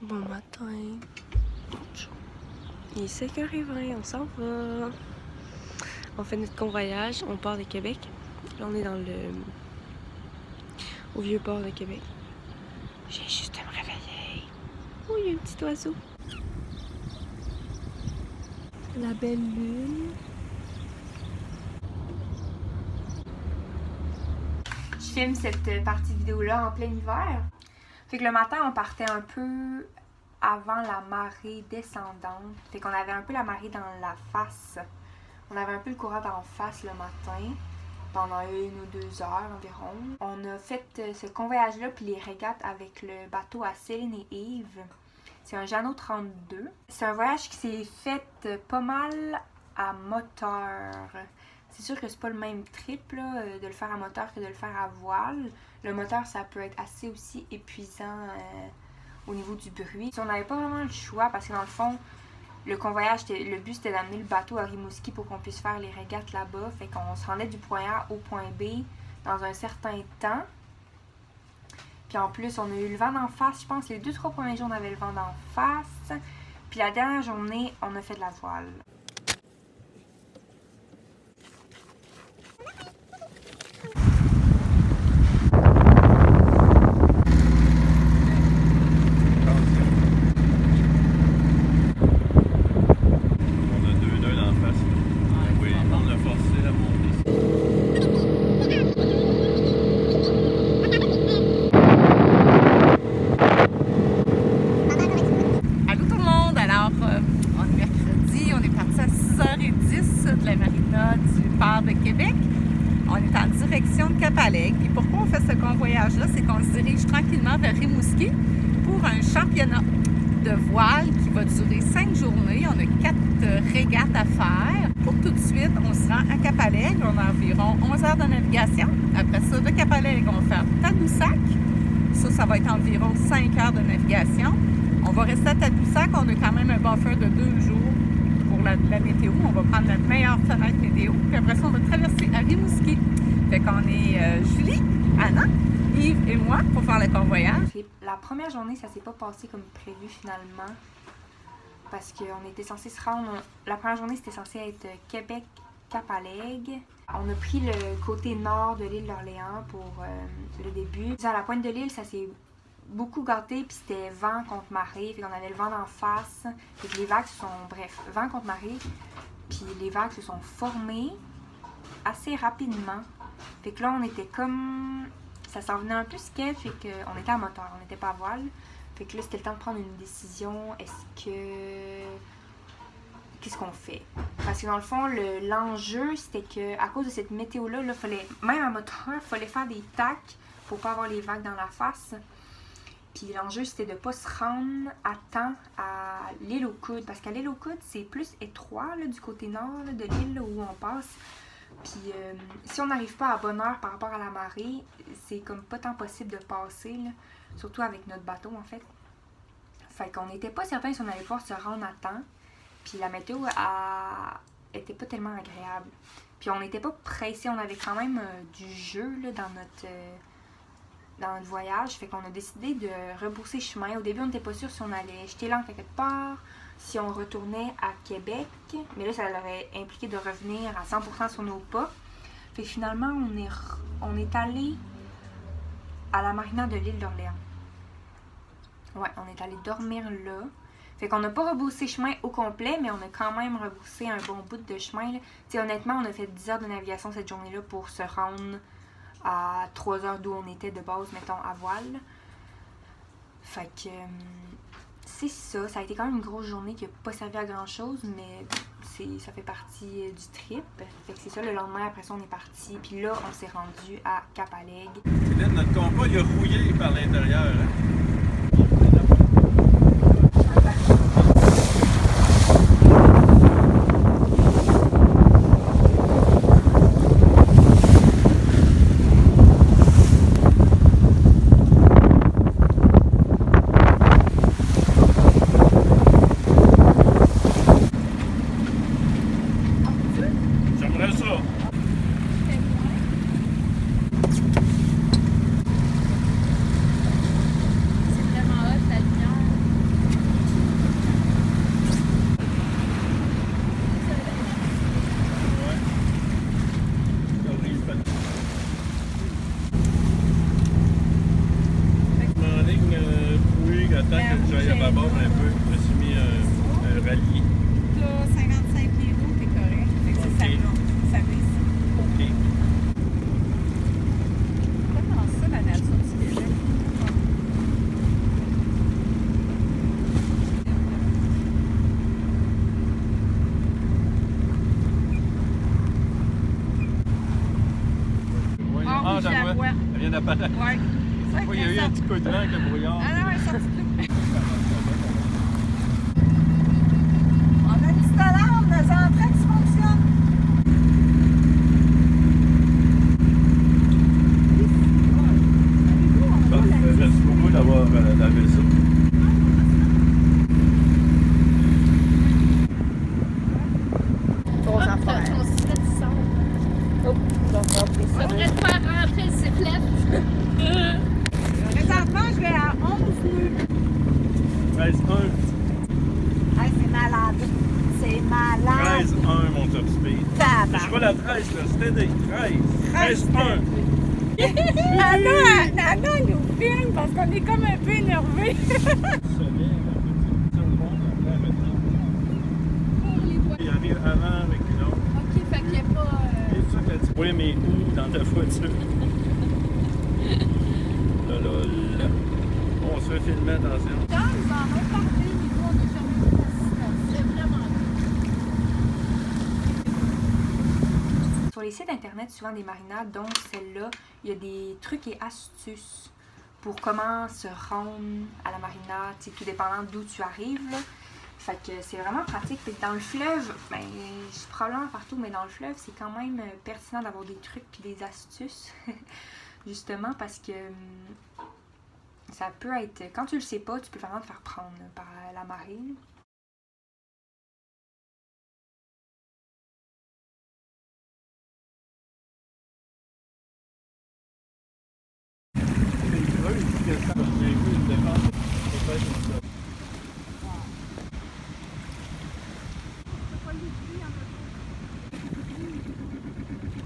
Bon matin. Il est 5h20, on s'en va. On fait notre convoyage, on part de Québec. Là, on est au vieux port de Québec. J'ai juste à me réveiller. Oh, il y a un petit oiseau. La belle lune. Je filme cette partie vidéo-là en plein hiver. Fait que le matin, on partait un peu avant la marée descendante. Fait qu'on avait un peu la marée dans la face. On avait un peu le courant d'en face le matin, pendant 1 ou 2 heures environ. On a fait ce convoyage-là, puis les régates avec le bateau à Céline et Yves. C'est un Jeannot 32. C'est un voyage qui s'est fait pas mal à moteur. C'est sûr que c'est pas le même trip là, de le faire à moteur que de le faire à voile. Le moteur, ça peut être assez aussi épuisant au niveau du bruit. On n'avait pas vraiment le choix parce que dans le fond, le convoyage, le but c'était d'amener le bateau à Rimouski pour qu'on puisse faire les régates là-bas. Fait qu'on se rendait du point A au point B dans un certain temps. Puis en plus, on a eu le vent d'en face. Je pense que les 2-3 premiers jours, on avait le vent d'en face. Puis la dernière journée, on a fait de la voile. On est en direction de Cap-Alègue. Et pourquoi on fait ce convoyage-là? C'est qu'on se dirige tranquillement vers Rimouski pour un championnat de voile qui va durer 5 journées. On a 4 régates à faire. Pour tout de suite, on se rend à Cap-Alègue. On a environ 11 heures de navigation. Après ça, de Cap-Alègue, on va faire Tadoussac. Ça va être environ 5 heures de navigation. On va rester à Tadoussac. On a quand même un buffer de 2 jours. La météo, on va prendre notre meilleure fenêtre météo, puis après ça, on va traverser à Rimouski. Fait qu'on est Julie, Anna, Yves et moi pour faire le convoyage. La première journée, ça s'est pas passé comme prévu finalement, parce qu'on était censé se rendre... La première journée, c'était censé être Québec-Cap-Alègue. On a pris le côté nord de l'île d'Orléans pour le début. À la pointe de l'île, ça s'est beaucoup gâté, puis c'était vent contre marée, fait qu'on avait le vent d'en face, fait que les vagues se sont, bref, vent contre marée, puis les vagues se sont formées assez rapidement, fait que là on était comme, ça s'en venait un peu sketch, fait qu'on était à moteur, on n'était pas à voile, fait que là c'était le temps de prendre une décision, qu'est-ce qu'on fait? Parce que dans le fond, l'enjeu c'était que à cause de cette météo-là, fallait, même à moteur, il fallait faire des tacs pour pas avoir les vagues dans la face. Puis l'enjeu, c'était de ne pas se rendre à temps à l'île aux Coudes. Parce qu'à l'île aux Coudes, c'est plus étroit là, du côté nord là, de l'île où on passe. Puis si on n'arrive pas à bonne heure par rapport à la marée, c'est comme pas tant possible de passer. Là, surtout avec notre bateau, en fait. Fait qu'on n'était pas certain si on allait pouvoir se rendre à temps. Puis la météo était pas tellement agréable. Puis on n'était pas pressé. On avait quand même du jeu là, dans notre voyage, fait qu'on a décidé de rebrousser chemin. Au début, on n'était pas sûr si on allait jeter l'ancre quelque part, si on retournait à Québec, mais là, ça aurait impliqué de revenir à 100% sur nos pas. Fait que finalement, on est allé à la marina de l'île d'Orléans. Ouais, on est allé dormir là. Fait qu'on n'a pas rebroussé chemin au complet, mais on a quand même rebroussé un bon bout de chemin. T'sais, honnêtement, on a fait 10 heures de navigation cette journée-là pour se rendre à 3 heures d'où on était de base, mettons, à voile. Fait que c'est ça. Ça a été quand même une grosse journée qui n'a pas servi à grand-chose, mais ça fait partie du trip. Fait que c'est ça, le lendemain, après ça, on est parti. Puis là, on s'est rendu à Cap-Alègue. Céline, notre compas, il a rouillé par l'intérieur. Hein? le temps que j'aille à ma bord un peu. Je me suis mis un rallier. T'as 55 pieds d'eau, t'es correct. Fait que Ok. ça glisse. OK. Comment ça, la nature du Québec? Oui. Ah, oui, je la j'en vois. Elle vient d'apparaître. Ouais. Oui, il y a eu un petit coup de vent avec le brouillard. Ah non, elle est sortie de l'eau. On a une petite alarme, les entrées qui fonctionnent. Merci beaucoup d'avoir lavé ça. Ton affaire. Ton sifflet de son. Oh, donc on fait On ça. devrait te faire rentrer le sifflet. Présentement, je vais à 11 nœuds. 13-1. Hey, c'est malade. C'est malade. 13-1 mon top speed. Je Tabarnak. vois la 13 là, c'était des 13. 13-1. Nana nous filme parce qu'on est comme un peu énervés. Il arrive avant avec une autre. Ok, fait qu'il n'y a pas. Et ça, t'as dit, oui, mais où dans ta voiture? Là, là, là. On se fait filmer, attention. Quand ils en ont parlé, ils vont déjà vu le système. C'est vraiment bien. Sur les sites internet, souvent des marinades, dont celle-là, il y a des trucs et astuces pour comment se rendre à la marinade, tout dépendant d'où tu arrives. Là. Fait que c'est vraiment pratique. Puis dans le fleuve, ben, c'est probablement partout, mais dans le fleuve, c'est quand même pertinent d'avoir des trucs et des astuces. Justement parce que ça peut être... Quand tu le sais pas, tu peux vraiment te faire prendre par la marée.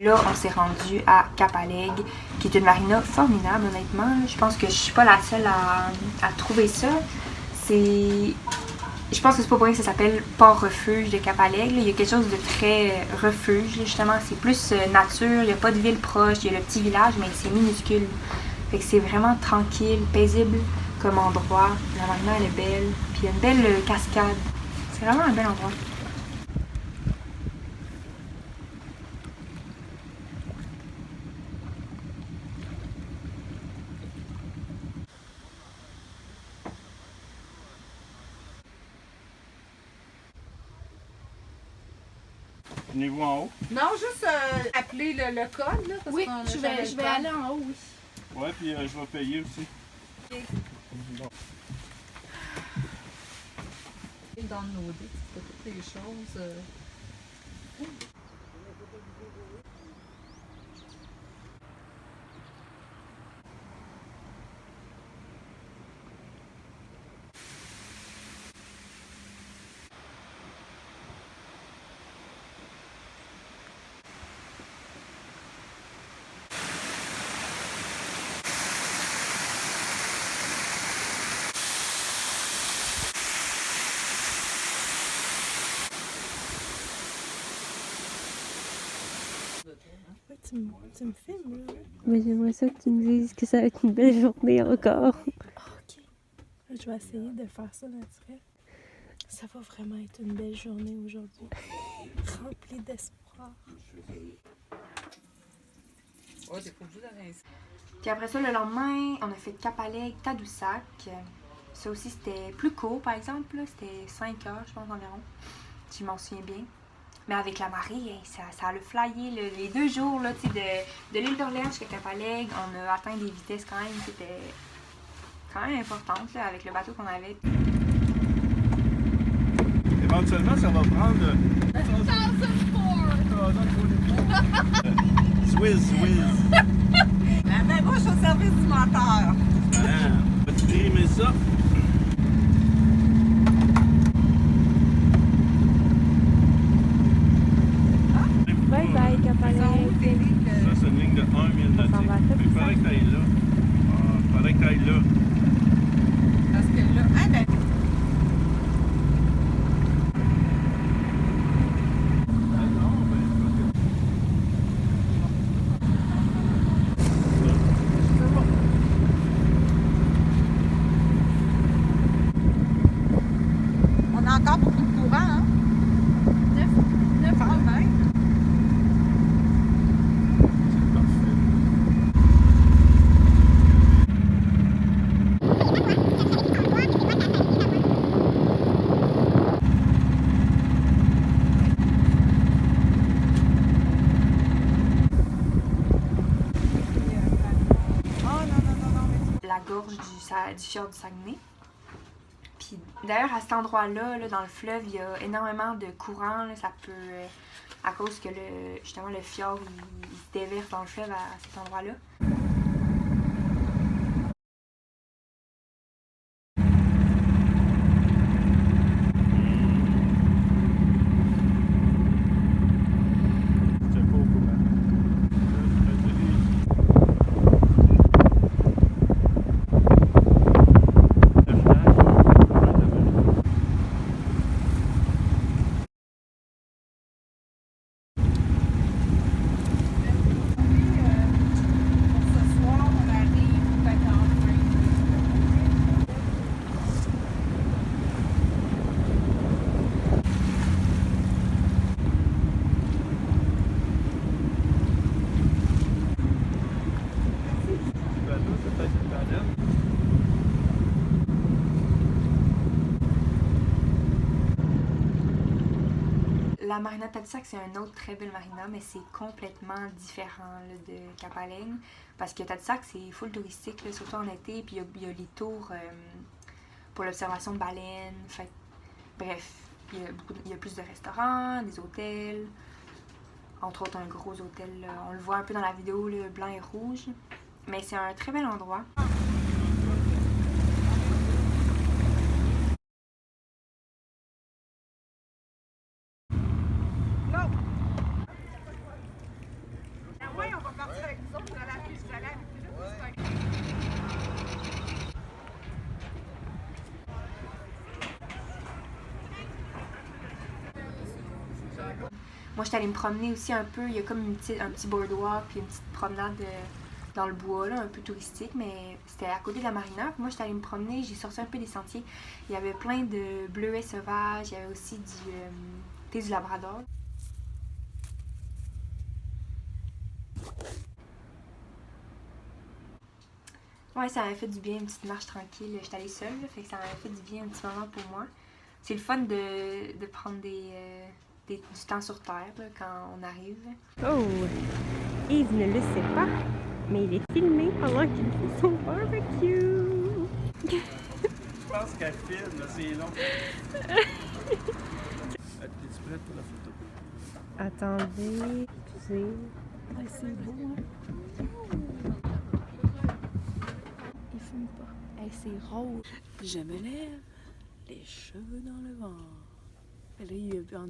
Là, on s'est rendu à Cap-Aleg, qui est une marina formidable, honnêtement. Je pense que je suis pas la seule à trouver ça. Je pense que c'est pas pour rien que ça s'appelle Port-Refuge de Cap-Aleg. Il y a quelque chose de très refuge, justement. C'est plus nature, il n'y a pas de ville proche, il y a le petit village, mais c'est minuscule. Fait que c'est vraiment tranquille, paisible comme endroit. La marina, elle est belle. Puis il y a une belle cascade. C'est vraiment un bel endroit. Venez-vous en haut? Non, juste appeler le code, là. Parce Oui, qu'on a je jamais le vais code. aller en haut, oui. Ouais, puis je vais payer aussi. Bon. Dans nos dés, tu fais toutes les choses. Tu me filmes, là? Mais j'aimerais ça que tu me dises que ça va être une belle journée encore. OK. Je vais essayer de faire ça naturel. Ça va vraiment être une belle journée aujourd'hui. Remplie d'espoir. Ouais, c'est pour vous d'arrêter. Puis après ça, le lendemain, on a fait Cap-Aleg, Tadoussac. Ça aussi, c'était plus court, par exemple. C'était 5 heures, je pense, environ. Si je m'en souviens bien. Mais avec la marée, ça a le flyé. Les 2 jours là, de l'île d'Orléans jusqu'à Cap-Aleg, on a atteint des vitesses quand même qui étaient quand même importantes là, avec le bateau qu'on avait. Éventuellement, ça va prendre... 1004! Swizz. La main gauche au service du moteur. Ah, on va trimer ça. Bye bye, Cap-Aleg. Ça, c'est une ligne de 1 000 nautique. Mais il faudrait que tu ailles là. Ah, il faudrait que tu ailles là. Parce que là, gorge du fjord du Saguenay. Puis d'ailleurs, à cet endroit-là, là, dans le fleuve, il y a énormément de courants. Là, ça peut, à cause que justement le fjord il se déverse dans le fleuve à cet endroit-là. La marina de Tadoussac, c'est un autre très belle marina, mais c'est complètement différent là, de Cap-Alaigne. Parce que Tadoussac, c'est full touristique, là, surtout en été. Puis il y a les tours pour l'observation de baleines. Fait, bref, il y a plus de restaurants, des hôtels. Entre autres, un gros hôtel. Là, on le voit un peu dans la vidéo, là, blanc et rouge. Mais c'est un très bel endroit. Moi, j'étais allée me promener aussi un peu. Il y a comme un petit boardwalk puis une petite promenade dans le bois, là, un peu touristique, mais c'était à côté de la marina. Puis moi, j'étais allée me promener, j'ai sorti un peu des sentiers. Il y avait plein de bleuets sauvages, il y avait aussi du labrador. Ouais, ça m'avait fait du bien, une petite marche tranquille. J'étais allée seule, là, fait que ça m'avait fait du bien un petit moment pour moi. C'est le fun de prendre du temps sur Terre là, quand on arrive. Oh! Yves ne le sait pas, mais il est filmé pendant qu'il fait son barbecue! Je pense qu'elle filme, là, c'est long. T'es-tu prête pour la photo? Attendez, excusez. Ouais, c'est beau, hein? Il fume pas. Hey, c'est rose. Je me lève, les cheveux dans le vent. Et là, il est en...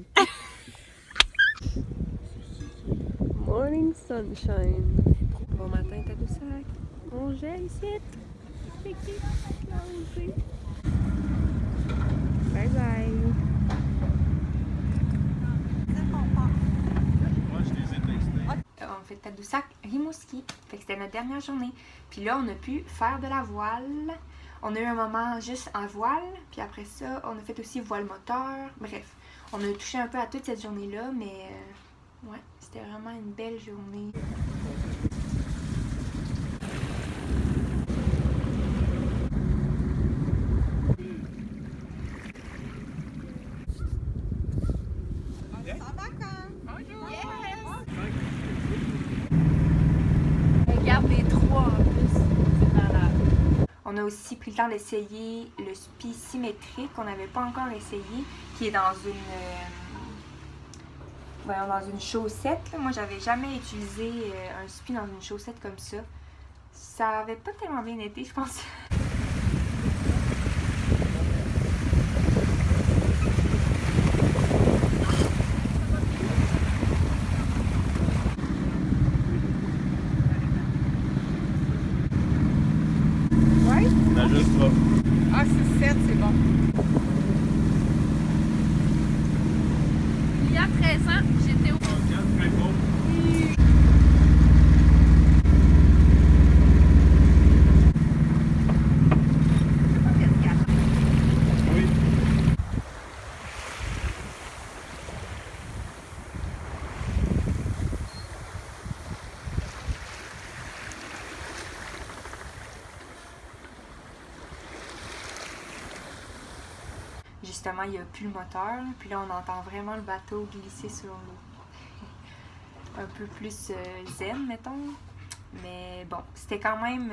Morning sunshine. Bon matin, Tadoussac. On gèle ici. Bye bye. Moi, je les ai testés. On fait Tadoussac, Rimouski. Fait que c'était notre dernière journée. Puis là, on a pu faire de la voile. On a eu un moment juste en voile. Puis après ça, on a fait aussi voile moteur. Bref, on a touché un peu à toute cette journée-là. Mais ouais, c'était vraiment une belle journée. Regarde les trois en plus. C'est malade. On a aussi pris le temps d'essayer le spi symétrique qu'on n'avait pas encore essayé, qui est dans une chaussette. Là. Moi, j'avais jamais utilisé un spi dans une chaussette comme ça. Ça avait pas tellement bien été, je pense. On ajustera. Ah, 6-7, c'est bon. Il y a 13 ans, j'étais au... Très beau. Oui. Justement, il n'y a plus le moteur, puis là, on entend vraiment le bateau glisser sur l'eau. Un peu plus zen, mettons. Mais bon, c'était quand même...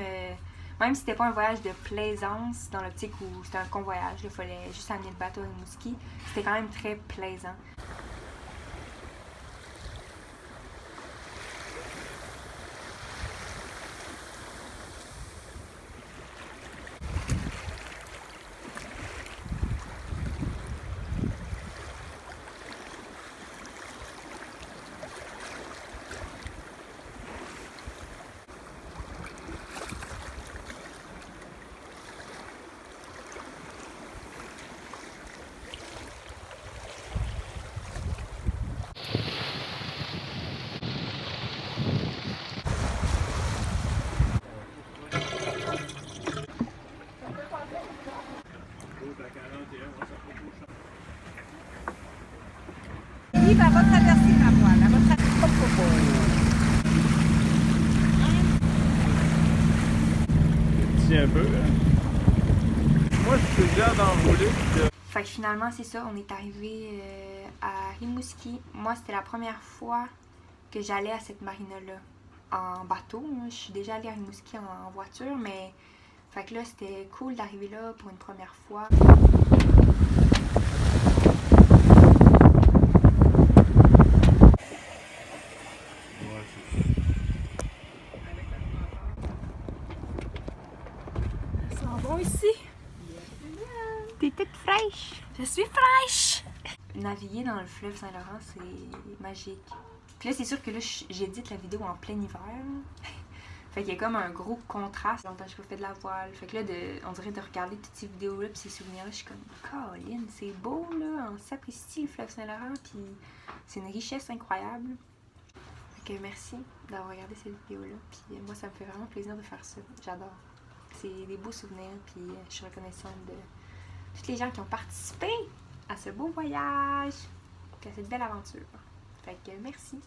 Même si c'était pas un voyage de plaisance, dans l'optique où c'était un convoyage, il fallait juste amener le bateau à Rimouski, c'était quand même très plaisant. Yves, elle va traverser ma voile. Elle va traverser. Petit un peu. Hein? Moi, je suis déjà d'enrouler. Fait que finalement, c'est ça, on est arrivé à Rimouski. Moi, c'était la première fois que j'allais à cette marina-là en bateau. Je suis déjà allée à Rimouski en voiture, mais fait que là, c'était cool d'arriver là pour une première fois. Ça sent bon ici. T'es toute fraîche. Je suis fraîche. Naviguer dans le fleuve Saint-Laurent, c'est magique. Puis là, c'est sûr que là, j'édite la vidéo en plein hiver. Fait qu'il y a comme un gros contraste. Longtemps que je fais de la voile. Fait que là, on dirait de regarder toutes ces vidéos-là puis ces souvenirs-là, je suis comme, Caroline, c'est beau, là. On s'apprécie le fleuve Saint-Laurent, puis c'est une richesse incroyable. Fait que merci d'avoir regardé cette vidéo-là. Puis moi, ça me fait vraiment plaisir de faire ça. J'adore. C'est des beaux souvenirs, puis je suis reconnaissante de tous les gens qui ont participé à ce beau voyage, puis à cette belle aventure. Fait que merci.